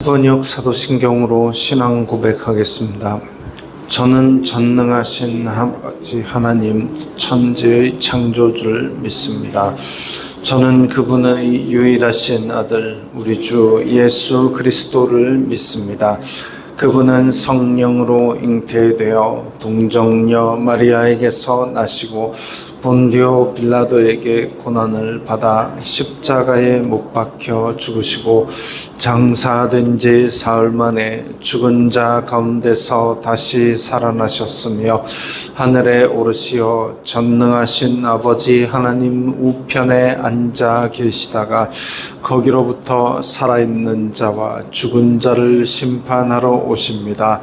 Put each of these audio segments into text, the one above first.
번역 사도신경으로 신앙 고백하겠습니다. 저는 전능하신 아버지 하나님 천지의 창조주를 믿습니다. 저는 그분의 유일하신 아들 우리 주 예수 그리스도를 믿습니다. 그분은 성령으로 잉태되어 동정녀 마리아에게서 나시고 본디오 빌라도에게 고난을 받아 십자가에 못 박혀 죽으시고 장사된 지 사흘 만에 죽은 자 가운데서 다시 살아나셨으며 하늘에 오르시어 전능하신 아버지 하나님 우편에 앉아 계시다가 거기로부터 살아있는 자와 죽은 자를 심판하러 오십니다.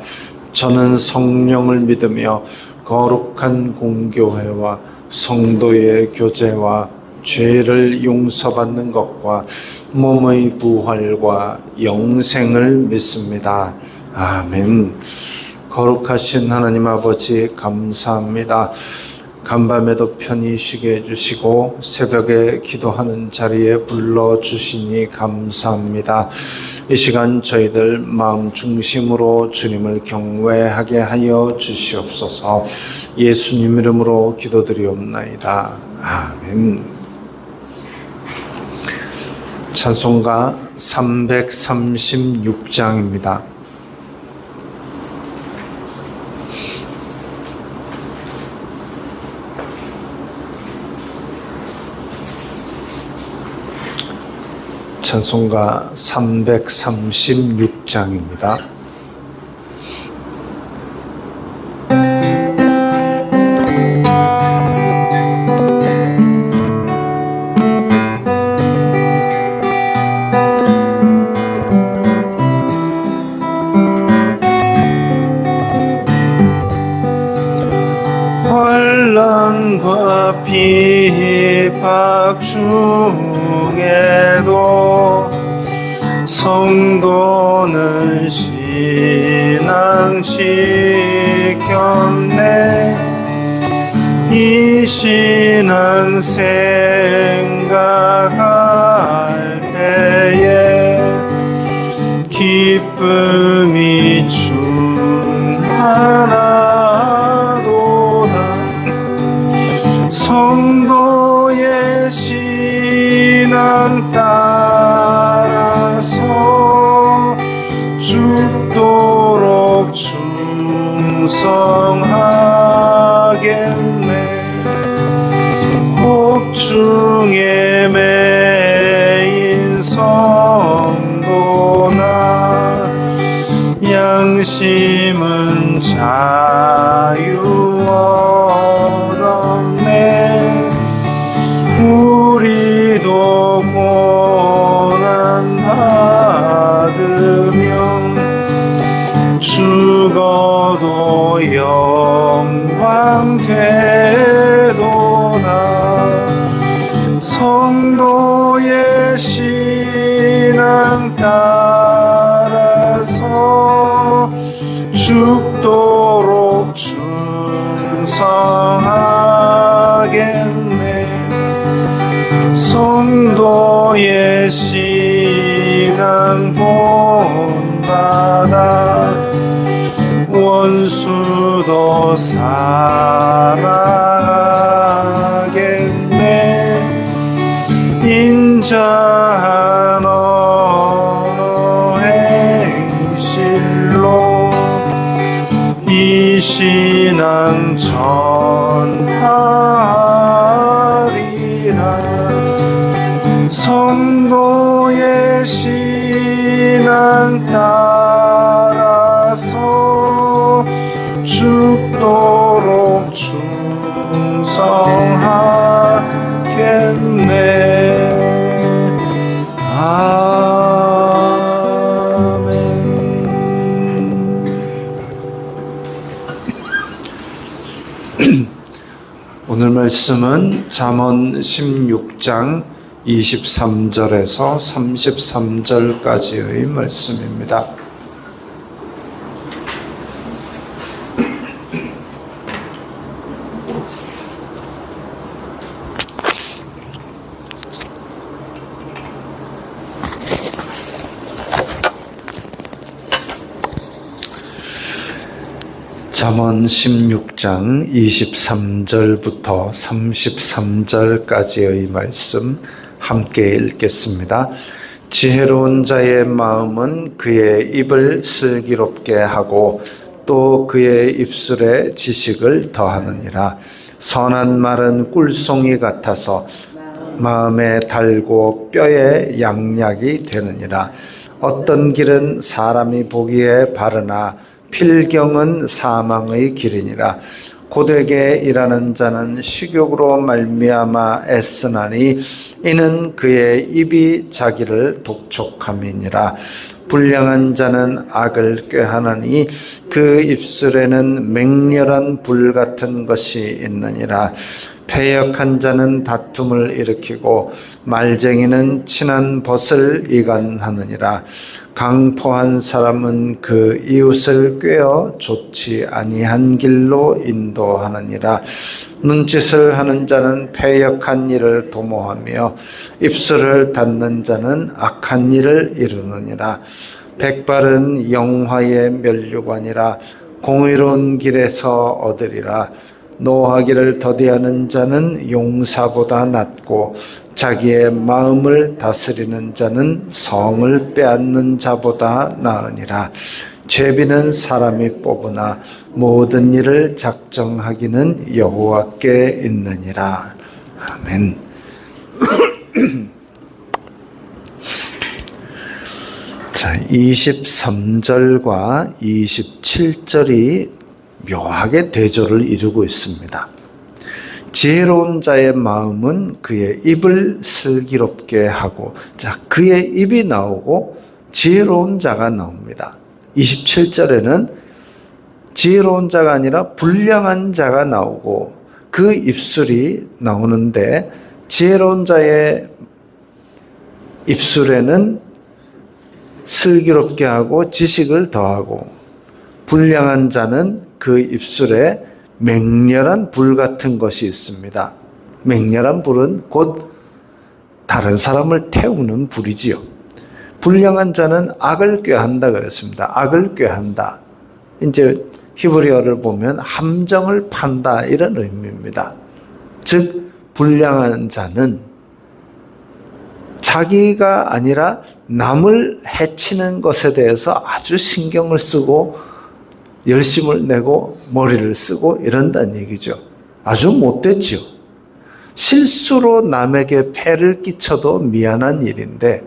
저는 성령을 믿으며 거룩한 공교회와 성도의 교제와 죄를 용서받는 것과 몸의 부활과 영생을 믿습니다. 아멘. 거룩하신 하나님 아버지 감사합니다. 간밤에도 편히 쉬게 해주시고 새벽에 기도하는 자리에 불러주시니 감사합니다. 이 시간 저희들 마음 중심으로 주님을 경외하게 하여 주시옵소서. 예수님 이름으로 기도드리옵나이다. 아멘. 찬송가 336장입니다. 찬송가 336장입니다. 환난과 비박 중에도 성도는 신앙 지켰네. 이 신앙 생각할 때에 기쁨이 충만하도다. 성도의 신앙 따라서 죽도록 충성하겠네. 복중에 매인 성도나 양심은 자유 얻었네. 우리도 고난 받으며 죽어도 영광 되도다. 성도의 신앙 따라서 죽도록 충성하겠네. 성도의 신앙 본받아 원수도 사랑하겠네. 인자한 언어 행실로 이 신앙 전하리라. 성도의 신앙 따라서 죽도록 충성하겠네. 아멘. 오늘 말씀은 잠언 16장 23절에서 33절까지의 말씀입니다. 잠언 16장 23절부터 33절까지의 말씀 함께 읽겠습니다. 지혜로운 자의 마음은 그의 입을 슬기롭게 하고 또 그의 입술에 지식을 더하느니라. 선한 말은 꿀송이 같아서 마음에 달고 뼈에 양약이 되느니라. 어떤 길은 사람이 보기에 바르나 필경은 사망의 길이니라. 고되게 일하는 자는 식욕으로 말미암아 애쓰나니 이는 그의 입이 자기를 독촉함이니라. 불량한 자는 악을 꾀하나니 그 입술에는 맹렬한 불 같은 것이 있느니라. 패역한 자는 다툼을 일으키고 말쟁이는 친한 벗을 이간하느니라. 강포한 사람은 그 이웃을 꾀어 좋지 아니한 길로 인도하느니라. 눈짓을 하는 자는 패역한 일을 도모하며 입술을 닫는 자는 악한 일을 이루느니라. 백발은 영화의 면류관이라. 공의로운 길에서 얻으리라. 노하기를 더디하는 자는 용사보다 낫고 자기의 마음을 다스리는 자는 성을 빼앗는 자보다 나으니라. 죄비는 사람이 뽑으나 모든 일을 작정하기는 여호와께 있느니라. 아멘. 자, 23절과 27절이 묘하게 대조를 이루고 있습니다. 지혜로운 자의 마음은 그의 입을 슬기롭게 하고, 자, 그의 입이 나오고 지혜로운 자가 나옵니다. 27절에는 지혜로운 자가 아니라 불량한 자가 나오고 그 입술이 나오는데, 지혜로운 자의 입술에는 슬기롭게 하고 지식을 더하고, 불량한 자는 그 입술에 맹렬한 불 같은 것이 있습니다. 맹렬한 불은 곧 다른 사람을 태우는 불이지요. 불량한 자는 악을 꾀한다 그랬습니다. 악을 꾀한다. 이제 히브리어를 보면 함정을 판다 이런 의미입니다. 즉 불량한 자는 자기가 아니라 남을 해치는 것에 대해서 아주 신경을 쓰고 열심을 내고 머리를 쓰고 이런다는 얘기죠. 아주 못됐죠. 실수로 남에게 폐를 끼쳐도 미안한 일인데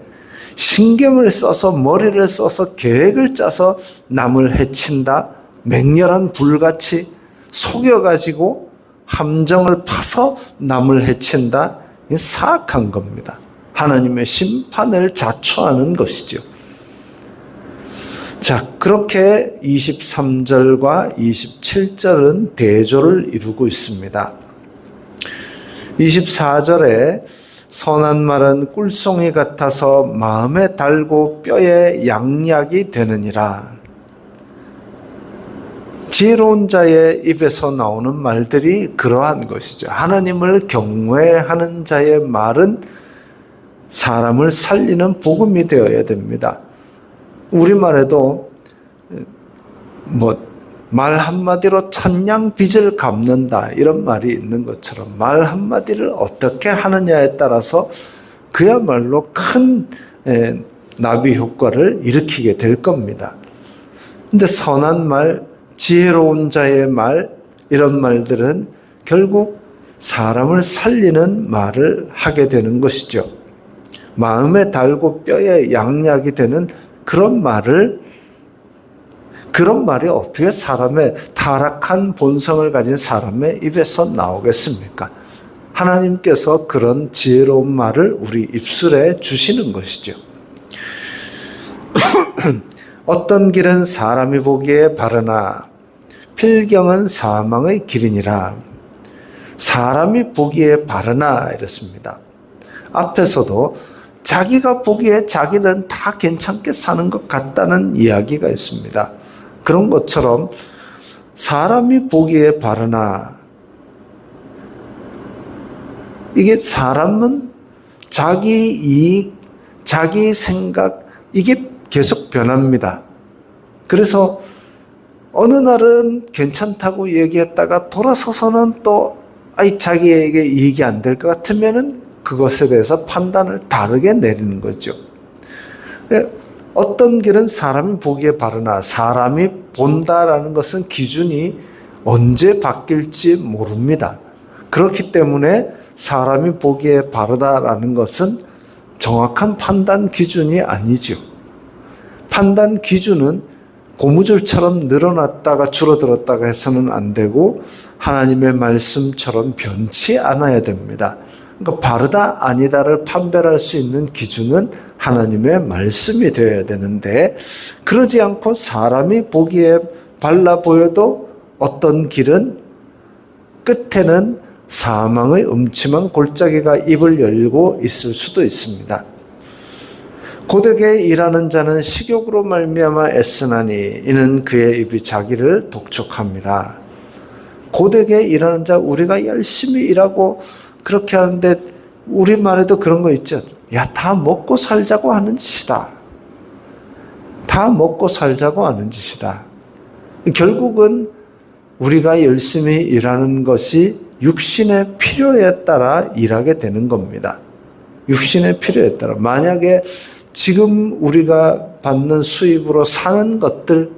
신경을 써서 머리를 써서 계획을 짜서 남을 해친다. 맹렬한 불같이 속여가지고 함정을 파서 남을 해친다. 이게 사악한 겁니다. 하나님의 심판을 자초하는 것이죠. 자, 그렇게 23절과 27절은 대조를 이루고 있습니다. 24절에 선한 말은 꿀송이 같아서 마음에 달고 뼈에 양약이 되느니라. 지혜로운 자의 입에서 나오는 말들이 그러한 것이죠. 하나님을 경외하는 자의 말은 사람을 살리는 복음이 되어야 됩니다. 우리말에도 말 한마디로 천냥 빚을 갚는다 이런 말이 있는 것처럼 말 한마디를 어떻게 하느냐에 따라서 그야말로 큰 나비 효과를 일으키게 될 겁니다. 근데 선한 말, 지혜로운 자의 말 이런 말들은 결국 사람을 살리는 말을 하게 되는 것이죠. 마음에 달고 뼈에 양약이 되는 그런 말이 어떻게 사람의 타락한 본성을 가진 사람의 입에서 나오겠습니까? 하나님께서 그런 지혜로운 말을 우리 입술에 주시는 것이죠. 어떤 길은 사람이 보기에 바르나 필경은 사망의 길이니라. 사람이 보기에 바르나 이랬습니다. 앞에서도 자기가 보기에 자기는 다 괜찮게 사는 것 같다는 이야기가 있습니다. 그런 것처럼 사람이 보기에 바르나, 이게 사람은 자기 이익, 자기 생각 이게 계속 변합니다. 그래서 어느 날은 괜찮다고 얘기했다가 돌아서서는 또 자기에게 이익이 안 될 것 같으면은 그것에 대해서 판단을 다르게 내리는 거죠. 어떤 길은 사람이 보기에 바르나 사람이 본다라는 것은 기준이 언제 바뀔지 모릅니다. 그렇기 때문에 사람이 보기에 바르다라는 것은 정확한 판단 기준이 아니죠. 판단 기준은 고무줄처럼 늘어났다가 줄어들었다가 해서는 안 되고 하나님의 말씀처럼 변치 않아야 됩니다. 그러니까 바르다 아니다를 판별할 수 있는 기준은 하나님의 말씀이 되어야 되는데 그러지 않고 사람이 보기에 발라 보여도 어떤 길은 끝에는 사망의 음침한 골짜기가 입을 열고 있을 수도 있습니다. 고되게 일하는 자는 식욕으로 말미암아 애쓰나니 이는 그의 입이 자기를 독촉함이라. 고되게 일하는 자, 우리가 열심히 일하고 그렇게 하는데 우리말에도 그런 거 있죠. 야, 다 먹고 살자고 하는 짓이다. 다 먹고 살자고 하는 짓이다. 결국은 우리가 열심히 일하는 것이 육신의 필요에 따라 일하게 되는 겁니다. 육신의 필요에 따라. 만약에 지금 우리가 받는 수입으로 사는 것들,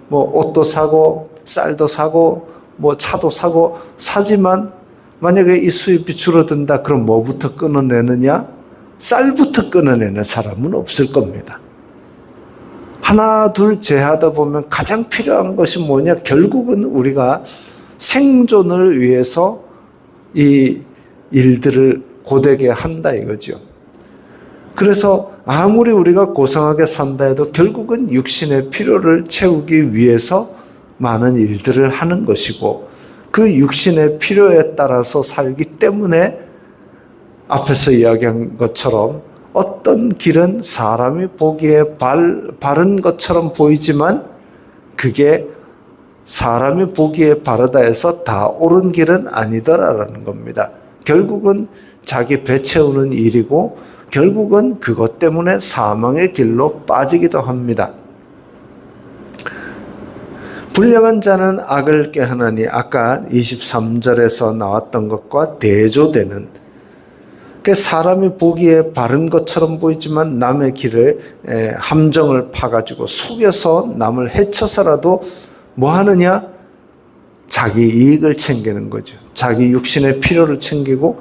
옷도 사고 쌀도 사고 차도 사고 사지만 만약에 이 수입이 줄어든다 그럼 뭐부터 끊어내느냐? 쌀부터 끊어내는 사람은 없을 겁니다. 하나 둘 제하다 보면 가장 필요한 것이 뭐냐? 결국은 우리가 생존을 위해서 이 일들을 고되게 한다 이거죠. 그래서 아무리 우리가 고상하게 산다 해도 결국은 육신의 필요를 채우기 위해서 많은 일들을 하는 것이고 그 육신의 필요에 따라서 살기 때문에 앞에서 이야기한 것처럼 어떤 길은 사람이 보기에 바른 것처럼 보이지만 그게 사람이 보기에 바르다 해서 다 옳은 길은 아니더라라는 겁니다. 결국은 자기 배 채우는 일이고 결국은 그것 때문에 사망의 길로 빠지기도 합니다. 불량한 자는 악을 꾀하나니 아까 23절에서 나왔던 것과 대조되는 사람이 보기에 바른 것처럼 보이지만 남의 길에 함정을 파가지고 속여서 남을 해쳐서라도 뭐 하느냐? 자기 이익을 챙기는 거죠. 자기 육신의 필요를 챙기고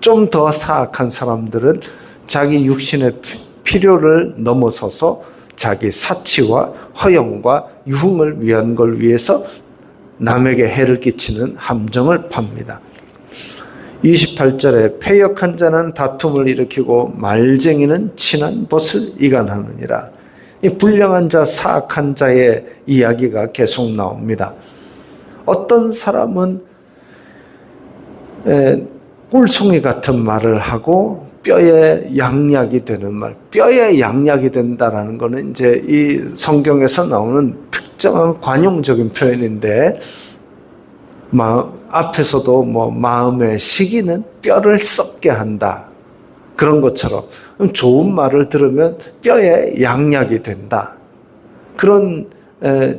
좀 더 사악한 사람들은 자기 육신의 필요를 넘어서서 자기 사치와 허영과 유흥을 위한 걸 위해서 남에게 해를 끼치는 함정을 팝니다. 28절에 패역한 자는 다툼을 일으키고 말쟁이는 친한 벗을 이간하느니라. 이 불량한 자, 사악한 자의 이야기가 계속 나옵니다. 어떤 사람은 꿀송이 같은 말을 하고 뼈에 양약이 되는 말, 뼈에 양약이 된다라는 것은 이제 이 성경에서 나오는 특정한 관용적인 표현인데 앞에서도 마음의 시기는 뼈를 썩게 한다. 그런 것처럼 좋은 말을 들으면 뼈에 양약이 된다. 그런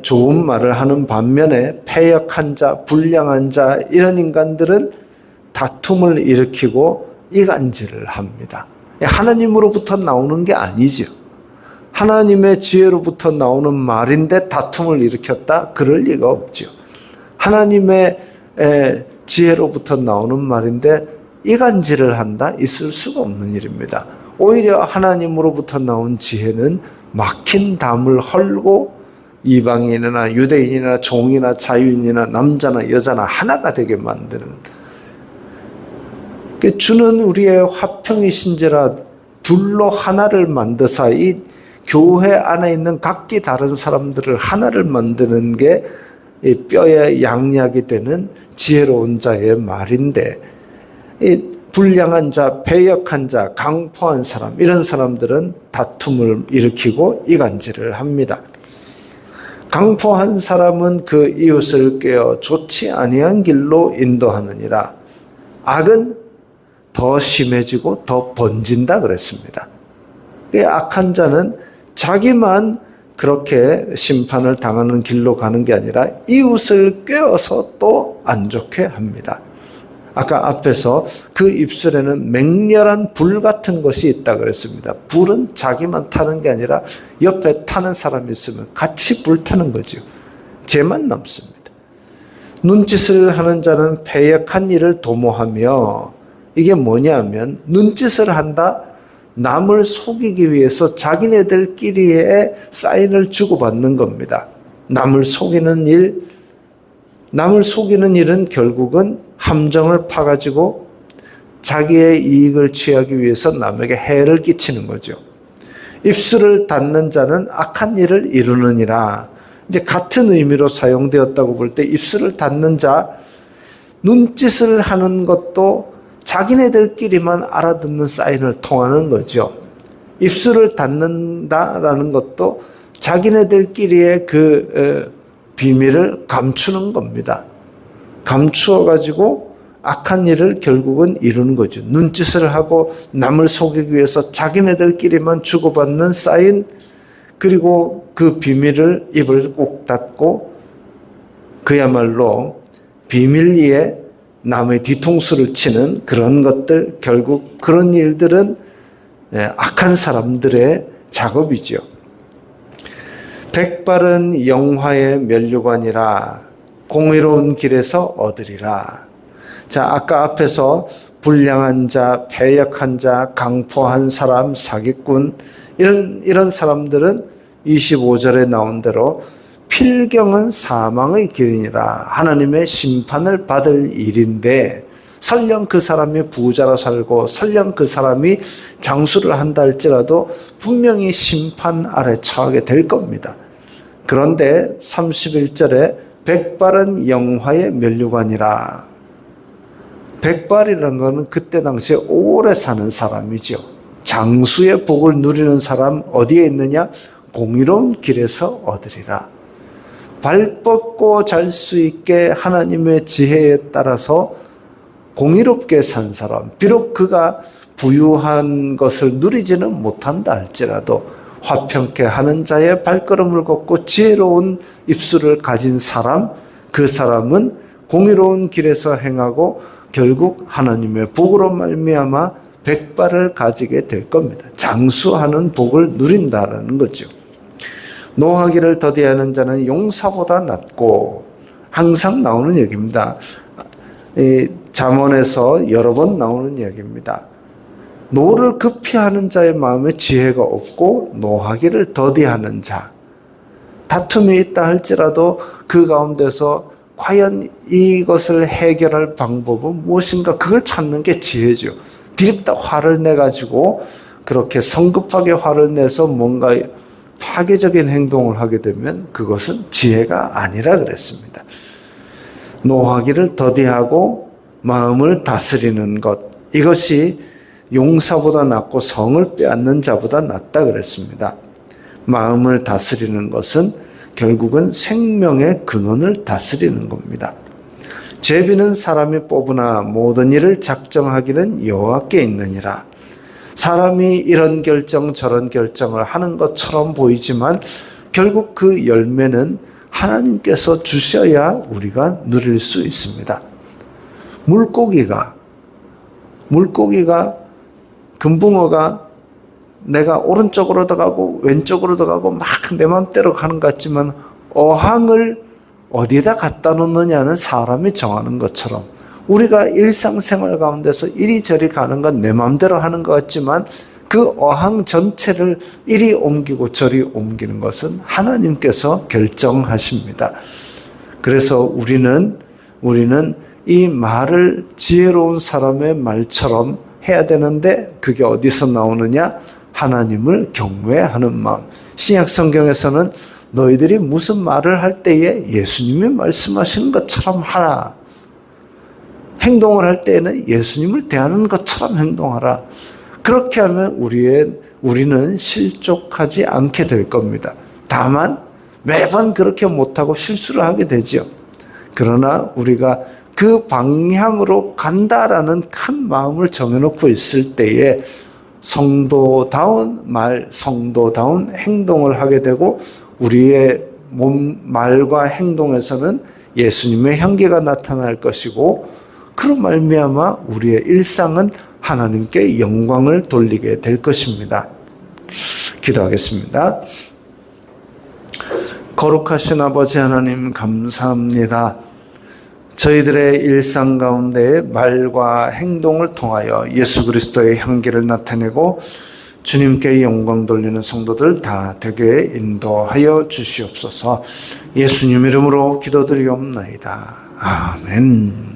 좋은 말을 하는 반면에 패역한 자, 불량한 자 이런 인간들은 다툼을 일으키고 이간질을 합니다. 하나님으로부터 나오는 게 아니죠. 하나님의 지혜로부터 나오는 말인데 다툼을 일으켰다? 그럴 리가 없죠. 하나님의 지혜로부터 나오는 말인데 이간질을 한다? 있을 수가 없는 일입니다. 오히려 하나님으로부터 나온 지혜는 막힌 담을 헐고 이방인이나 유대인이나 종이나 자유인이나 남자나 여자나 하나가 되게 만드는, 주는 우리의 화평이신지라 둘로 하나를 만드사 이 교회 안에 있는 각기 다른 사람들을 하나를 만드는 게 이 뼈에 양약이 되는 지혜로운 자의 말인데, 이 불량한 자, 패역한 자, 강포한 사람 이런 사람들은 다툼을 일으키고 이간질을 합니다. 강포한 사람은 그 이웃을 꾀어 좋지 아니한 길로 인도하느니라. 악은 더 심해지고 더 번진다 그랬습니다. 악한 자는 자기만 그렇게 심판을 당하는 길로 가는 게 아니라 이웃을 꿰어서 또 안 좋게 합니다. 아까 앞에서 그 입술에는 맹렬한 불 같은 것이 있다 그랬습니다. 불은 자기만 타는 게 아니라 옆에 타는 사람이 있으면 같이 불타는 거죠. 죄만 남습니다. 눈짓을 하는 자는 패역한 일을 도모하며, 이게 뭐냐면 눈짓을 한다, 남을 속이기 위해서 자기네들끼리의 사인을 주고받는 겁니다. 남을 속이는 일은 결국은 함정을 파가지고 자기의 이익을 취하기 위해서 남에게 해를 끼치는 거죠. 입술을 닫는 자는 악한 일을 이루느니라. 이제 같은 의미로 사용되었다고 볼 때 입술을 닫는 자, 눈짓을 하는 것도 자기네들끼리만 알아듣는 사인을 통하는 거죠. 입술을 닫는다라는 것도 자기네들끼리의 그 비밀을 감추는 겁니다. 감추어가지고 악한 일을 결국은 이루는 거죠. 눈짓을 하고 남을 속이기 위해서 자기네들끼리만 주고받는 사인, 그리고 그 비밀을 입을 꼭 닫고 그야말로 비밀리에 남의 뒤통수를 치는 그런 것들, 결국 그런 일들은 악한 사람들의 작업이죠. 백발은 영화의 면류관이라 공의로운 길에서 얻으리라. 자, 아까 앞에서 불량한 자, 패역한 자, 강포한 사람, 사기꾼, 이런 사람들은 25절에 나온 대로 필경은 사망의 길이니라. 하나님의 심판을 받을 일인데, 설령 그 사람이 부자로 살고 설령 그 사람이 장수를 한다 할지라도 분명히 심판 아래 처하게 될 겁니다. 그런데 31절에 백발은 영화의 면류관이라. 백발이라는 것은 그때 당시에 오래 사는 사람이죠. 장수의 복을 누리는 사람 어디에 있느냐? 공의로운 길에서 얻으리라. 발 뻗고 잘 수 있게 하나님의 지혜에 따라서 공의롭게 산 사람, 비록 그가 부유한 것을 누리지는 못한다 할지라도 화평케 하는 자의 발걸음을 걷고 지혜로운 입술을 가진 사람, 그 사람은 공의로운 길에서 행하고 결국 하나님의 복으로 말미암아 백발을 가지게 될 겁니다. 장수하는 복을 누린다는 거죠. 노하기를 더디하는 자는 용사보다 낫고, 항상 나오는 얘기입니다. 잠언에서 여러 번 나오는 이야기입니다. 노를 급히 하는 자의 마음에 지혜가 없고 노하기를 더디하는 자, 다툼이 있다 할지라도 그 가운데서 과연 이것을 해결할 방법은 무엇인가, 그걸 찾는 게 지혜죠. 디립다 화를 내가지고 그렇게 성급하게 화를 내서 뭔가 파괴적인 행동을 하게 되면 그것은 지혜가 아니라 그랬습니다. 노하기를 더디하고 마음을 다스리는 것, 이것이 용사보다 낫고 성을 빼앗는 자보다 낫다 그랬습니다. 마음을 다스리는 것은 결국은 생명의 근원을 다스리는 겁니다. 제비는 사람이 뽑으나 모든 일을 작정하기는 여호와께 있느니라. 사람이 이런 결정 저런 결정을 하는 것처럼 보이지만 결국 그 열매는 하나님께서 주셔야 우리가 누릴 수 있습니다. 물고기가 금붕어가 내가 오른쪽으로도 가고 왼쪽으로도 가고 막 내 마음대로 가는 것 같지만 어항을 어디에다 갖다 놓느냐는 사람이 정하는 것처럼 우리가 일상생활 가운데서 이리저리 가는 건 내 마음대로 하는 것 같지만 그 어항 전체를 이리 옮기고 저리 옮기는 것은 하나님께서 결정하십니다. 그래서 우리는 이 말을 지혜로운 사람의 말처럼 해야 되는데 그게 어디서 나오느냐? 하나님을 경외하는 마음. 신약 성경에서는 너희들이 무슨 말을 할 때에 예수님이 말씀하시는 것처럼 하라. 행동을 할 때에는 예수님을 대하는 것처럼 행동하라. 그렇게 하면 우리는 실족하지 않게 될 겁니다. 다만 매번 그렇게 못하고 실수를 하게 되죠. 그러나 우리가 그 방향으로 간다라는 큰 마음을 정해놓고 있을 때에 성도다운 말, 성도다운 행동을 하게 되고 우리의 몸, 말과 행동에서는 예수님의 향기가 나타날 것이고 그로 말미암아 우리의 일상은 하나님께 영광을 돌리게 될 것입니다. 기도하겠습니다. 거룩하신 아버지 하나님 감사합니다. 저희들의 일상 가운데 말과 행동을 통하여 예수 그리스도의 향기를 나타내고 주님께 영광 돌리는 성도들 다 되게 인도하여 주시옵소서. 예수님 이름으로 기도드리옵나이다. 아멘.